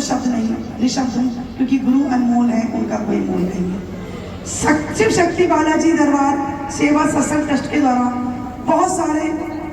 शब्द नहीं, निशब्द हूँ, क्योंकि गुरु अनमोल है, उनका कोई मोल नहीं है। शिव शक्ति बालाजी दरबार सेवा सत्संग ट्रस्ट के द्वारा बहुत सारे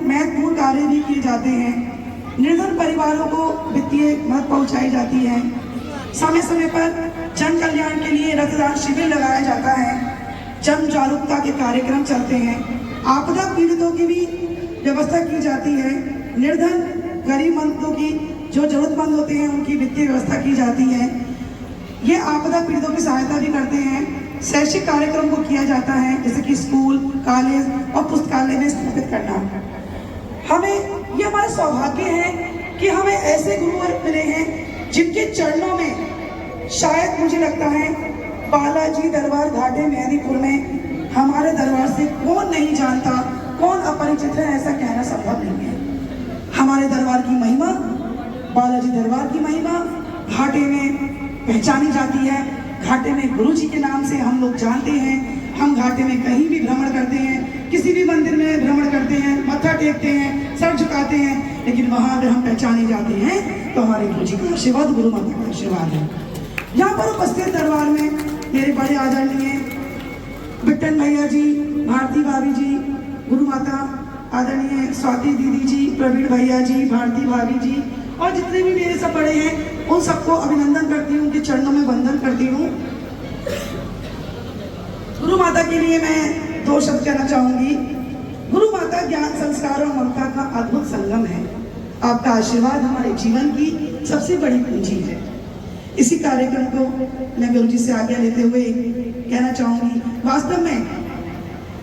महत्वपूर्ण कार्य भी किए जाते हैं। निर्धन परिवारों को वित्तीय मदद पहुंचाई जाती है। समय समय पर जन कल्याण के लिए रक्तदान शिविर लगाया जाता है। जन जागरूकता के कार्यक्रम चलते हैं। आपदा पीड़ितों की भी व्यवस्था की जाती है। निर्धन गरीबमंदों की जो जरूरतमंद होते हैं उनकी वित्तीय व्यवस्था की जाती है। ये आपदा पीड़ितों की सहायता भी करते हैं। शैक्षिक कार्यक्रम को किया जाता है, जैसे कि स्कूल, कॉलेज और पुस्तकालय में स्थापित करना। हमें ये हमारा सौभाग्य है कि हमें ऐसे गुरु मिले हैं जिनके चरणों में शायद मुझे लगता है बालाजी दरबार घाटे मेहंदीपुर में हमारे दरबार से कौन नहीं जानता, कौन अपरिचित है, ऐसा कहना संभव नहीं है। हमारे दरबार की महिमा, बालाजी दरबार की महिमा घाटे में पहचानी जाती है। घाटे में गुरु जी के नाम से हम लोग जानते हैं। हम घाटे में कहीं भी भ्रमण करते हैं, किसी भी मंदिर में भ्रमण करते हैं, मत्था टेकते हैं, सर झुकाते हैं, लेकिन वहां अगर हम पहचाने जाते हैं तो हमारे गुरु जी का आशीर्वाद, गुरु माता का आशीर्वाद है। यहाँ पर उपस्थित दरबार में मेरे बड़े आदरणीय बिट्टन भैया जी, भारती भाभी जी, गुरु माता आदरणीय स्वाति दीदी जी, प्रवीण भैया जी, भारती भाभी जी और जितने भी मेरे सब बड़े हैं उन सबको अभिनंदन करती हूँ, उनके चरणों में वंदन करती हूँ। गुरु माता के लिए मैं 2 शब्द कहना चाहूंगी। गुरु माता ज्ञान, संस्कार और ममता का अद्भुत संगम है। आपका आशीर्वाद हमारे जीवन की सबसे बड़ी पूंजी है। इसी कार्यक्रम को मैं गुरु जी से आज्ञा लेते हुए कहना चाहूंगी, वास्तव में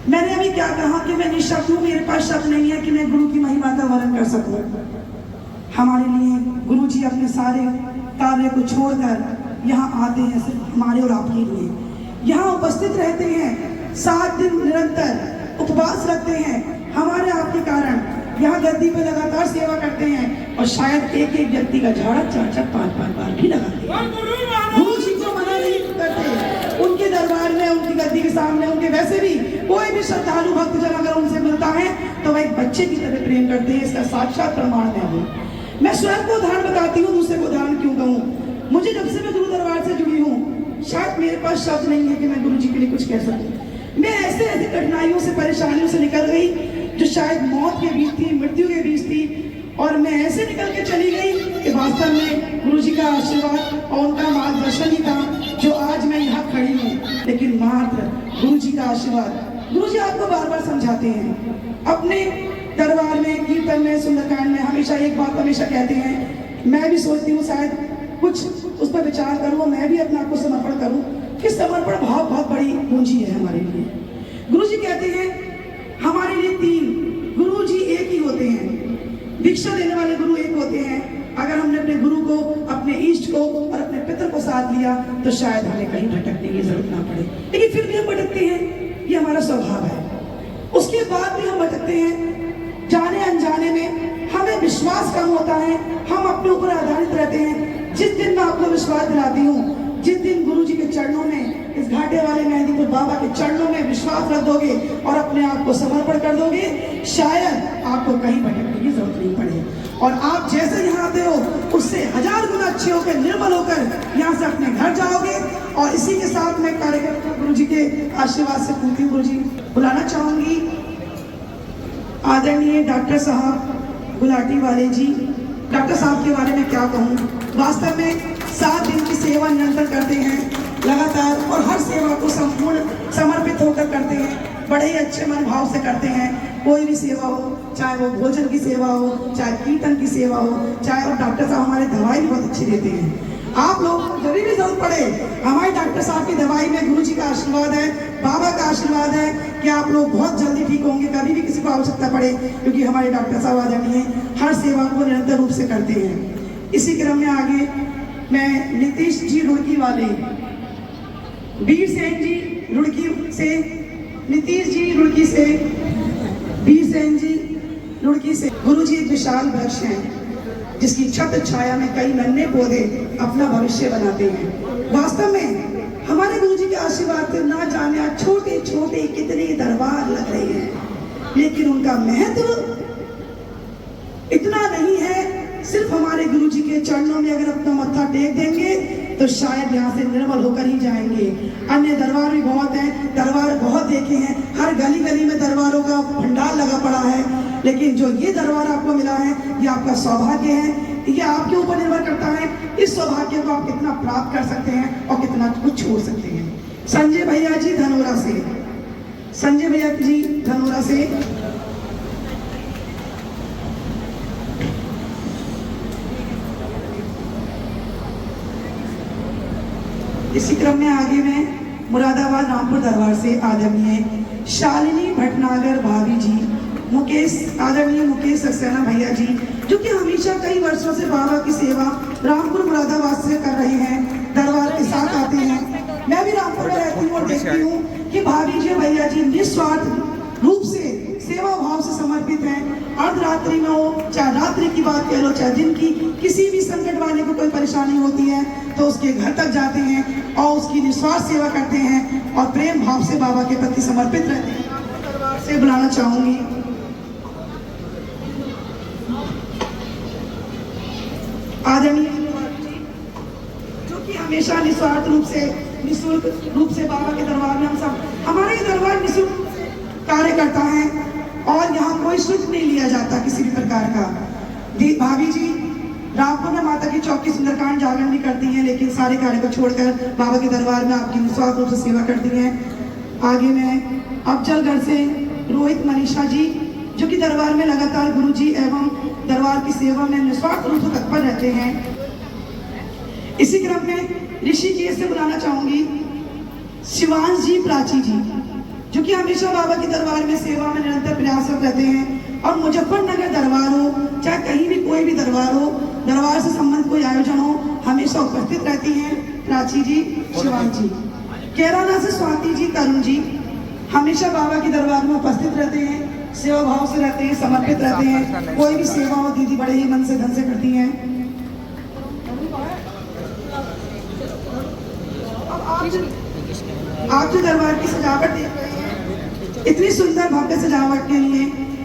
मैंने अभी क्या कहा कि मैं निशब्द हूँ, मेरे पास शब्द नहीं है कि मैं गुरु की महिमा का वर्णन कर सकूं। हमारे लिए गुरु जी अपने सारे कार्य को छोड़कर यहाँ आते हैं, सिर्फ हमारे और आपके लिए यहाँ उपस्थित रहते हैं। 7 दिन निरंतर उपवास रखते हैं हमारे आपके कारण। यहाँ गद्दी पे लगातार सेवा करते हैं और शायद एक एक व्यक्ति का झाड़ा 4-4, 5-5 बार भी लगाते हैं। गुरु जी को मना नहीं करते। उनके दरबार में, उनकी गद्दी के सामने, उनके वैसे भी कोई भी श्रद्धालु भक्तजन अगर उनसे मिलता है तो वह एक बच्चे की तरह प्रेम करते हैं। इसका साक्षात प्रमाण मैं हूँ। मैं स्वयं को उदाहरण बताती हूँ, दूसरे को उदाहरण क्यों कहूँ। मुझे जब से मैं गुरु दरबार से जुड़ी हूँ, शायद मेरे पास शब्द नहीं है कि मैं गुरु जी के लिए कुछ कह सकूँ। मैं ऐसे ऐसे कठिनाइयों से, परेशानियों से निकल गई जो शायद मौत के बीच थी, मृत्यु के बीच थी, और मैं ऐसे निकल के चली गई कि वास्तव में गुरु जी का आशीर्वाद और उनका मार्गदर्शन ही था जो आज मैं यहाँ खड़ी हूँ। लेकिन मात्र गुरु जी का आशीर्वाद। गुरु जी आपको बार बार समझाते हैं अपने दरबार में, कीर्तन में, सुंदरकांड में हमेशा एक बात हमेशा कहते हैं। मैं भी सोचती हूँ शायद कुछ उस पर विचार करूँ, मैं भी अपने आप को समर्पण करूँ कि समर्पण भाव बहुत बड़ी पूंजी है हमारे लिए। गुरु जी कहते हैं हमारे लिए 3 गुरु जी एक ही होते हैं। दीक्षा देने वाले गुरु एक होते हैं। अगर हमने अपने गुरु को, अपने इष्ट को और अपने पितर को साथ लिया तो शायद हमें कहीं भटकने की जरूरत ना पड़े, लेकिन फिर भी हम भटकते हैं, ये हमारा स्वभाव है। उसके बाद भी हम भटकते हैं, जाने अनजाने में हमें विश्वास कम होता है, हम अपने ऊपर आधारित रहते हैं। जिस दिन मैं आपको विश्वास दिलाती हूँ, जिस दिन गुरु जी के चरणों में, इस घाटे वाले मेहंदीपुर बाबा के चरणों में विश्वास रख दोगे और अपने आप को समर्पण कर दोगे, शायद आपको कहीं भटकने की जरूरत नहीं पड़े। और आप जैसे यहाँ आते हो उससे 1000 गुना अच्छे होकर, निर्मल होकर यहाँ से अपने घर जाओगे। और इसी के साथ मैं कार्यक्रम को गुरु जी के आशीर्वाद से पूछती हूँ। गुरु जी बुलाना चाहूंगी आदरणीय डॉक्टर साहब गुलाटी वाले जी। डॉक्टर साहब के बारे में क्या कहूँ, वास्तव में 7 दिन की सेवा निरंतर करते हैं लगातार, और हर सेवा को संपूर्ण समर्पित होकर करते हैं। बड़े ही अच्छे मन भाव से करते हैं। कोई भी सेवा हो, चाहे वो भोजन की सेवा हो, चाहे कीर्तन की सेवा हो, चाहे, और डॉक्टर साहब हमारे दवाई भी बहुत अच्छी देते हैं। आप लोग जब भी जरूरत पड़े, हमारे डॉक्टर साहब की दवाई में गुरु जी का आशीर्वाद है, बाबा का आशीर्वाद है कि आप लोग बहुत जल्दी ठीक होंगे, कभी भी किसी को आवश्यकता पड़े, क्योंकि हमारे डॉक्टर साहब आदरणीय हर सेवा को निरंतर रूप से करते हैं। इसी क्रम में आगे मैं नीतीश जी रुड़की वाले, वीर सेन जी रुड़की से, नीतीश जी रुड़की से, वीर सेन जी रुड़की से। गुरु जी एक विशाल वृक्ष हैं जिसकी छत्र छाया में कई नन्हे पौधे अपना भविष्य बनाते हैं। वास्तव में हमारे गुरु जी के आशीर्वाद से ना जाने छोटे छोटे कितने दरबार लग रहे हैं, लेकिन उनका महत्व इतना नहीं है सिर्फ हमारे गुरु जी के चरणों में अगर अपना मत्था टेक देंगे तो शायद यहाँ से निर्मल होकर ही जाएंगे। अन्य दरबार भी बहुत हैं, दरबार बहुत देखे हैं, हर गली गली में दरबारों का भंडार लगा पड़ा है, लेकिन जो ये दरबार आपको मिला है ये आपका सौभाग्य है। ये आपके ऊपर निर्भर करता है इस सौभाग्य को आप कितना प्राप्त कर सकते हैं और कितना कुछ छोड़ सकते हैं। संजय भैया जी धनोरा से, संजय भैया जी धनोरा से। इसी क्रम में आगे में मुरादाबाद रामपुर दरबार से आदरणीय शालिनी भटनागर भाभी जी, आदरणीय मुकेश सक्सेना भैया जी, जो कि हमेशा कई वर्षों से बाबा की सेवा रामपुर मुरादाबाद से कर रहे हैं, दरबार के साथ आते हैं। मैं भी रामपुर में रहती हूँ और देखती हूँ कि भाभी जी भैया जी निस्वार्थ रूप से सेवा भाव से समर्पित हैं। अर्धरात्रि में हो, चाहे रात्रि की बात कह लो, चाहे दिन की, किसी भी संकट वाले को कोई परेशानी होती है तो उसके घर तक जाते हैं और उसकी निस्वार्थ सेवा करते हैं और प्रेम भाव से बाबा के प्रति समर्पित रहते हैं। दरबार से बुलाना चाहूंगी आदरणीय जो कि हमेशा निस्वार्थ रूप से, निःशुल्क रूप से बाबा के दरबार में हम सब, हमारा ये दरबार निःशुल्क रूप से कार्य करता है और यहाँ कोई शुल्क नहीं लिया जाता किसी भी प्रकार का। भाभी जी रामपुर में माता की चौकी सुंदरकांड जागरण भी करती हैं, लेकिन सारे कार्य को छोड़कर बाबा के दरबार में आपकी निस्वार्थ रूप से सेवा करती हैं। आगे में अफजलगढ़ से रोहित मनीषा जी, जो कि दरबार में लगातार गुरु जी एवं दरबार की सेवा में निस्वार्थ रूप से तत्पर रहते हैं। इसी क्रम में ऋषिकेश से बुलाना चाहूंगी शिवांश जी प्राची जी, जो कि हमेशा बाबा के दरबार में सेवा में निरंतर प्रयासरत रहते हैं और मुजफ्फरनगर दरबार हो, चाहे कहीं भी कोई भी दरबार हो, दरबार से संबंधित कोई आयोजन हो, हमेशा उपस्थित रहती हैं प्राची जी, शिवांश जी। केराला से स्वाति जी, तरुण जी, हमेशा बाबा के दरबार में उपस्थित रहते हैं, सेवा भाव से रहते हैं, समर्पित रहते हैं। कोई भी सेवा हो दीदी बड़े ही मन से धन से करती हैं। आप जो दरबार की सजावट देख रहे हैं, इतनी सुंदर भव्य सजावट के लिए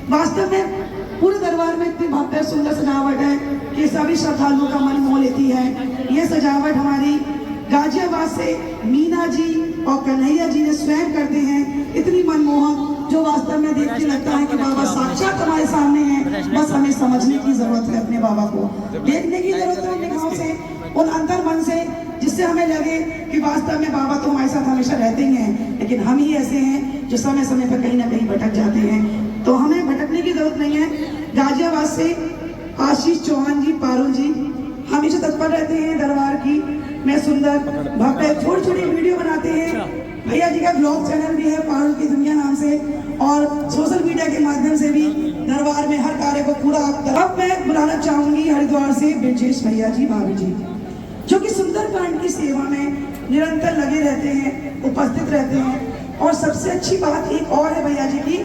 वास्तव में पूरे दरबार में इतनी भव्य सुंदर सजावट है कि सभी श्रद्धालुओं का मन मोह लेती है। ये सजावट हमारी गाजियाबाद से मीना जी और कन्हैया जी ने स्वयं करते हैं, इतनी मनमोहक, जो वास्तव में देख के लगता है कि बाबा साक्षात हमारे सामने हैं। बस हमें समझने की जरूरत है, अपने बाबा को देखने की जरूरत है, निगाहों से, उन अंतर मन से, जिससे हमें लगे कि वास्तव में बाबा तो हमारे साथ हमेशा रहते ही हैं, लेकिन हम ही ऐसे हैं जो समय समय पर कहीं ना कहीं भटक जाते हैं। तो हमें भटकने की जरूरत नहीं है। गाजियाबाद से आशीष चौहान जी, पारुल जी, हमेशा तत्पर रहते हैं दरबार की में सुंदर भव्य छोटी छोटी वीडियो बनाते हैं। भैया जी का ब्लॉग चैनल भी है पारुल की दुनिया नाम से, और सोशल मीडिया के माध्यम से भी दरबार में हर कार्य को पूरा। अब मैं बुलाना चाहूंगी हरिद्वार से ब्रजेश भैया जी, भाभी जी, जो कि सुंदरकांड की सेवा में निरंतर लगे रहते हैं, उपस्थित रहते हैं। और सबसे अच्छी बात एक और है भैया जी की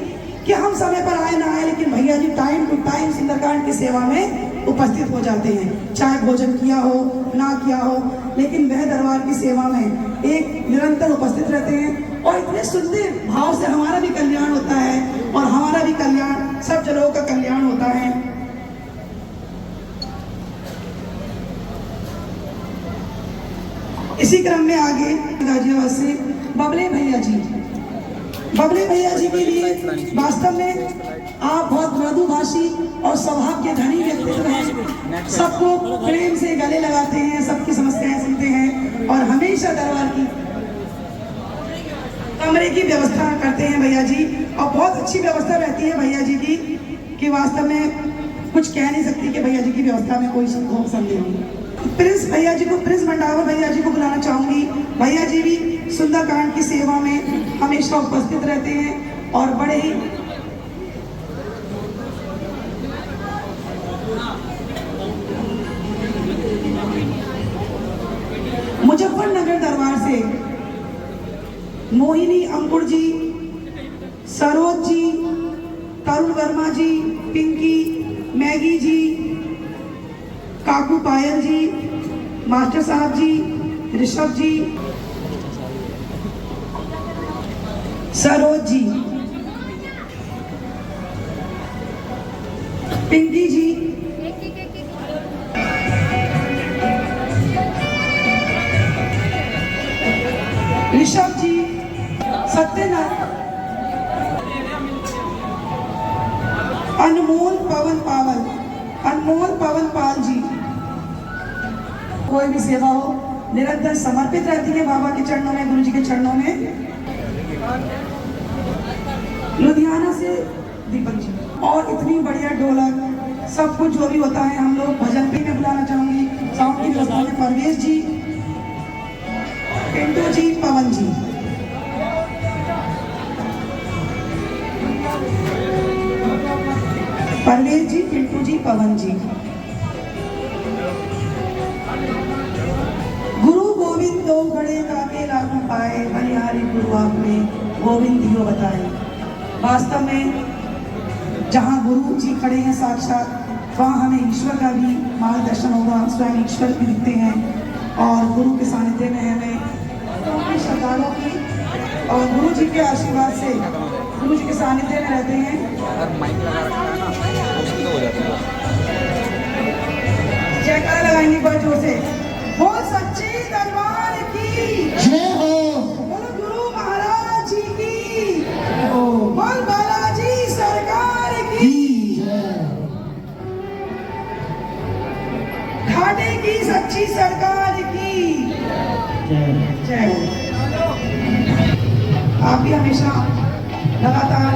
कि हम समय पर आए ना आए, लेकिन भैया जी टाइम टू टाइम सुंदरकांड की सेवा में उपस्थित हो जाते हैं, चाहे भोजन किया हो ना किया हो, लेकिन वह दरबार की सेवा में एक निरंतर उपस्थित रहते हैं। और इतने सुंदर भाव से हमारा भी कल्याण होता है और हमारा भी कल्याण, सब जगहों का कल्याण होता है। इसी क्रम में आगे गाजियाबाद से बबले भैया जी, बबले भैया जी के लिए वास्तव में आप बहुत मृदुभाषी और स्वभाव के धनी व्यक्तित्व हैं। सबको प्रेम से गले लगाते हैं, सबकी समस्याएं सुनते हैं और हमेशा दरबार की कमरे की व्यवस्था करते हैं भैया जी। और बहुत अच्छी व्यवस्था रहती है भैया जी की कि वास्तव में कुछ कह नहीं सकती कि भैया जी की व्यवस्था में कोई संदेह नहीं। प्रिंस भैया जी को, प्रिंस मंडावर भैया जी को बुलाना चाहूंगी। भैया जी भी सुंदरकांड की सेवा में हमेशा उपस्थित रहते हैं और बड़े ही मुजफ्फरनगर दरबार से मोहिनी अंकुर जी, सरोज जी, तरुण वर्मा जी, पिंकी, मैगी जी, काकू पायल जी, मास्टर साहब जी, ऋषभ जी, सरोज जी, पिंकी जी, ऋषभ जी, सत्यनारायण, अनमोल पवन पावल, अनमोल पवन पाल जी। कोई भी सेवा हो निरंतर समर्पित रहती है बाबा के चरणों में, गुरु जी के चरणों में। लुधियाना से दीपक जी, और इतनी बढ़िया ढोलक सब कुछ जो भी होता है हम लोग भजन पे में बुलाना चाहूंगी। साउंड की व्यवस्था में परवेश जी, पिंटू जी, पवन जी। परवेश जी, पिंटू जी, पवन जी। गुरु गोविंद दो घड़े काके लागू पाए, बलिहारी गुरु आपने गोविंद दियो बताए। वास्तव में जहाँ गुरु जी खड़े हैं साक्षात, वहाँ हमें ईश्वर का भी मार्गदर्शन होगा। स्वयं ईश्वर भी दिखते हैं और गुरु के सानिध्य में हमें श्रद्धालुओं की और गुरु जी के आशीर्वाद से गुरु जी के सानिध्य में रहते हैं। जयकारा लगाएंगे बड़े जोर से, बोल सच्चे दरबार की जय हो, बोल गुरु महाराज जी की, बोल बालाजी सरकार की, घाटे की सच्ची सरकार की जय हो। आप भी हमेशा लगातार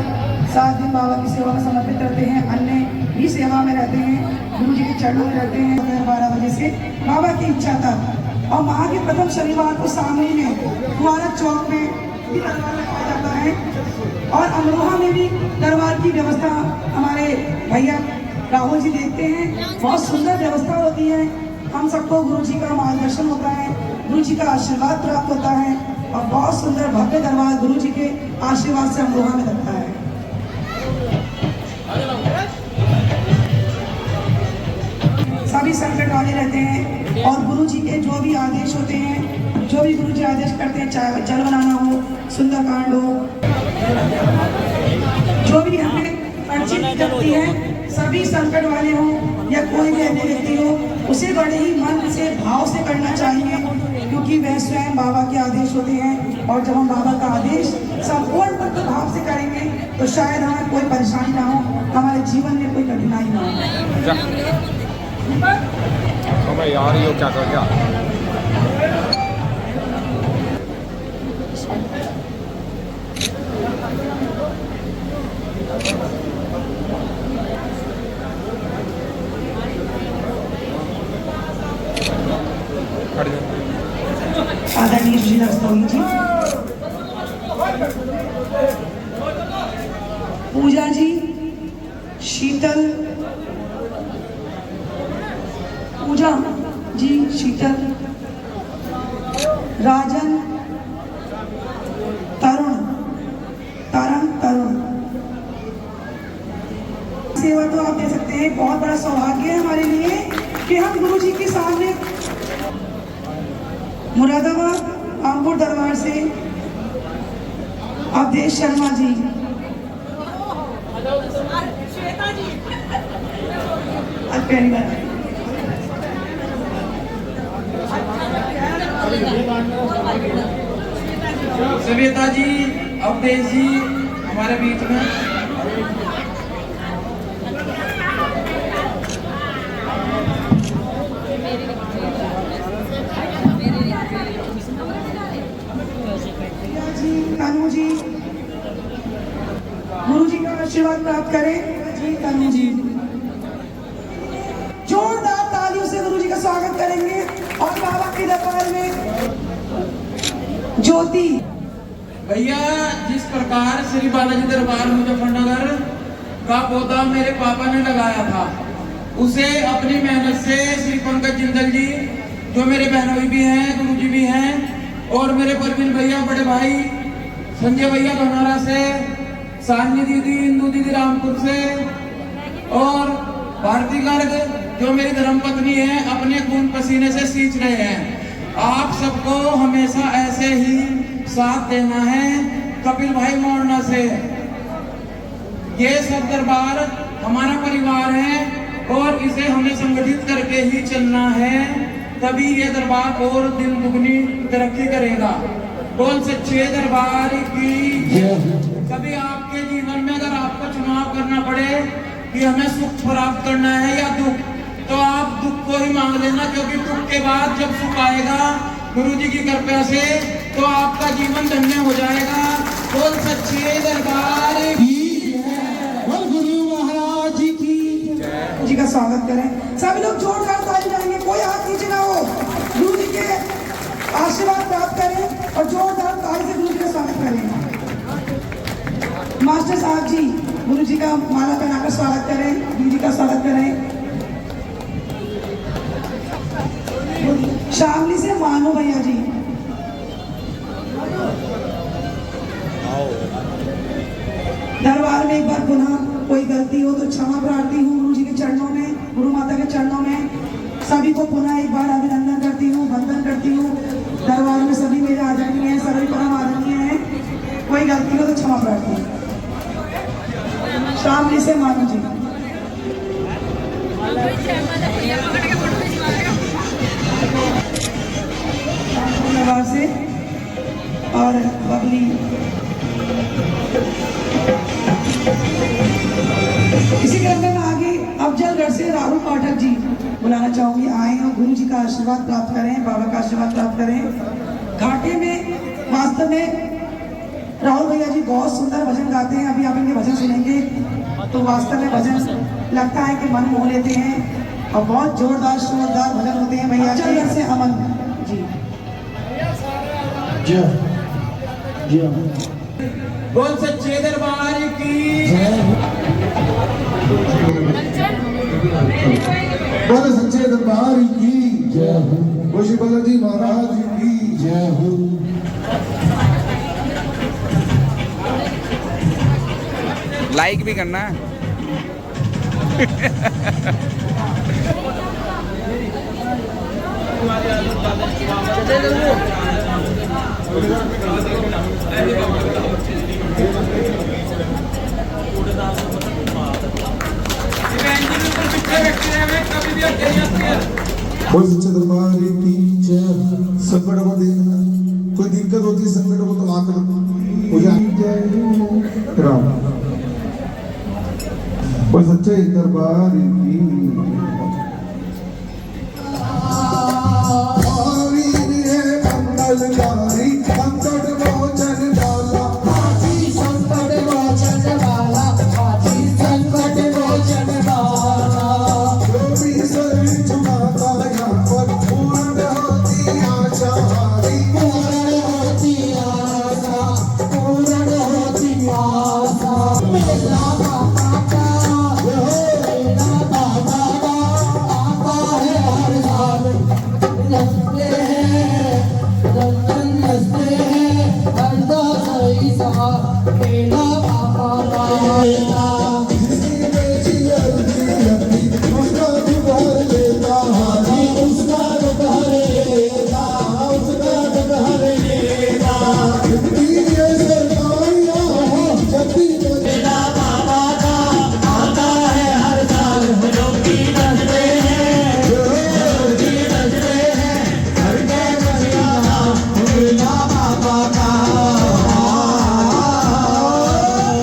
7 दिन बाबा की सेवा में समर्पित रहते हैं, अन्य भी सेवा में रहते हैं, गुरु जी के चरणों में रहते हैं। 12 बजे से बाबा की इच्छा तक, और माह के प्रथम शनिवार को सामने में कुआरा चौक में भी दरबार लगाया जाता है, और अमरोहा में भी दरबार की व्यवस्था हमारे भैया राहुल जी देखते हैं। बहुत सुंदर व्यवस्था होती है। हम सबको गुरु जी का मार्गदर्शन होता है, गुरु जी का आशीर्वाद प्राप्त होता है, और बहुत सुंदर भव्य दरबार गुरु जी के आशीर्वाद से अमरोहा में लगता है। सभी संकट वाले रहते हैं, और गुरु जी के जो भी आदेश होते हैं, जो भी गुरु जी आदेश करते हैं, चाहे जल बनाना हो, सुंदरकांड हो, जो भी हमें अर्जी करती है, सभी संकट वाले हो या कोई भी अन्य व्यक्ति हो, उसे बड़े ही मन से भाव से करना चाहिए, क्योंकि वह स्वयं बाबा के आदेश होते हैं। और जब हम बाबा का आदेश संपूर्ण भक्ति भाव से करेंगे तो शायद हमें कोई परेशानी ना हो, हमारे जीवन में कोई कठिनाई ना हो। यार ये क्या कर गया? आदरणीय श्री रस्तोगी जी, पूजा जी, शीतल, पूजा जी, शीतल, राजन, तरुण, तरुण। सेवा तो आप दे सकते हैं। बहुत बड़ा सौभाग्य है हमारे लिए कि हम गुरु जी के सामने। मुरादाबाद आमपुर दरबार से अवधेश शर्मा जी, पहली बार श्वेता जी, अवधेश जी हमारे बीच में। कानू जी, गुरु जी का आशीर्वाद प्राप्त करें जी। कानू जी, जोरदार तालियों से गुरु जी का स्वागत करेंगे। और बाबा के दरबार में ज्योति भैया, जिस प्रकार श्री बालाजी दरबार मुजफ्फरनगर का पौधा मेरे पापा ने लगाया था, उसे अपनी मेहनत से श्री पंकज जिंदल जी, जो मेरे बहनोई भी हैं, गुरु जी भी हैं, और मेरे परवीन भैया, बड़े भाई संजय भैया धनौरा से, सान्वी दीदी, इंदू दीदी रामपुर से, और भारती गर्ग जो मेरी धर्मपत्नी है, अपने खून पसीने से सींच रहे हैं। आप सबको हमेशा ऐसे ही साथ देना है। कपिल भाई मोरना से, ये सब दरबार हमारा परिवार है और इसे हमें संगठित करके ही चलना है, तभी ये दरबार और दिन दुगनी तरक्की करेगा। बोल सच्चे दरबार की जय। कभी आपके जीवन में अगर आपको चुनाव करना पड़े कि हमें सुख प्राप्त करना है या दुख, तो आप दुख को ही मांग लेना, क्योंकि दुख के बाद जब सुख आएगा गुरु जी की कृपा से तो आपका जीवन धन्य हो जाएगा। बोल सच्चे दरबार की जय। बोल गुरु महाराज की जय। जी का स्वागत करें। सभी लोग जोरदार ताली बजाएंगे, कोई हाथ नीचे ना हो। गुरु जी के आशीर्वाद प्राप्त करें और जोरदार ताली से गुरु जी का स्वागत करें। मास्टर साहब जी गुरु जी का माला पहनाकर स्वागत करें, गुरु जी का स्वागत करें। शामली से मानो भैया जी, दरबार में एक बार पुनः कोई गलती हो तो क्षमा प्रार्थी हूँ गुरु जी के चरणों में, गुरु माता के चरणों में। सभी को पुनः एक बार अभिनंदन करती हूँ, वंदन करती हूँ। दरबार में सभी मेरे आदरणीय हैं, सभी परम आदरणीय हैं। कोई गलती हो तो क्षमा प्रार्थी। शामली से मानो जी, दरबार से और बबली इसी क्रम में आगे अफजलगढ़ से राहुल पाठक जी बुलाना चाहूंगी। आए और गुरु जी का आशीर्वाद प्राप्त करें, बाबा का आशीर्वाद प्राप्त करें। घाटे में वास्तव में राहुल भैया जी बहुत सुंदर भजन गाते हैं। अभी आप इनके भजन सुनेंगे तो वास्तव में भजन लगता है कि मन मोह लेते हैं और बहुत जोरदार शोरदार भजन होते हैं भैया। अफजलगढ़ से अमन जी जय जय। बोल सच्चे दरबार की बोले सच्चे दरबार की जय हो। श्री बालाजी महाराज की जय हो। लाइक भी करना। बोल सच्चे दरबार की जय। संकट को देखना, कोई दिक्कत होती है संकट को तो आकर हो जाए। राम बोल सच्चे दरबार की मंगलकारी संकट मोचन वाला, हाथी संकट मोचन वाला, हाथी संकट मोचन वाला। जो भी सर झुकाता यहाँ पर पूर्ण होती आशा हमारी, पूर्ण होती आशा, पूर्ण होती आशा। मेरा बाबा का मेरा बाबा का आता है हर साल। नस्ते हैं रंजन, नस्ते हैं हरदा सही सा। मेरा बाबा का उसका दुबार लेता, उसका दुबार लेता, उसका दुबार लेता। ये सरकारियाँ जब भी मेरा बाबा का आता है हर साल। जो की नजरे हैं, जो की नजरे हैं, हर के बलिया मेरा बाबा का।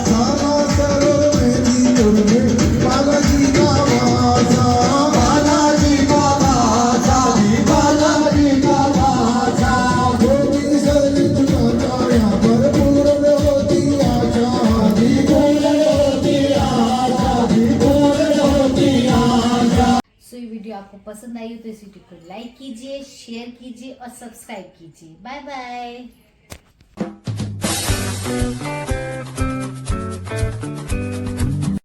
सारा सरोवर मेरी तुर में बालाजी का वासा, बालाजी का वासा, बालाजी का वासा। जो भी सर झुकाता यहाँ पर पूर्ण होती आशा, पूर्ण होती आशा, पूर्ण होती आशा। सो ये वीडियो आपको पसंद आई हो तो इस वीडियो को लाइक कीजिए, शेयर कीजिए और सब्सक्राइब कीजिए। Bye bye.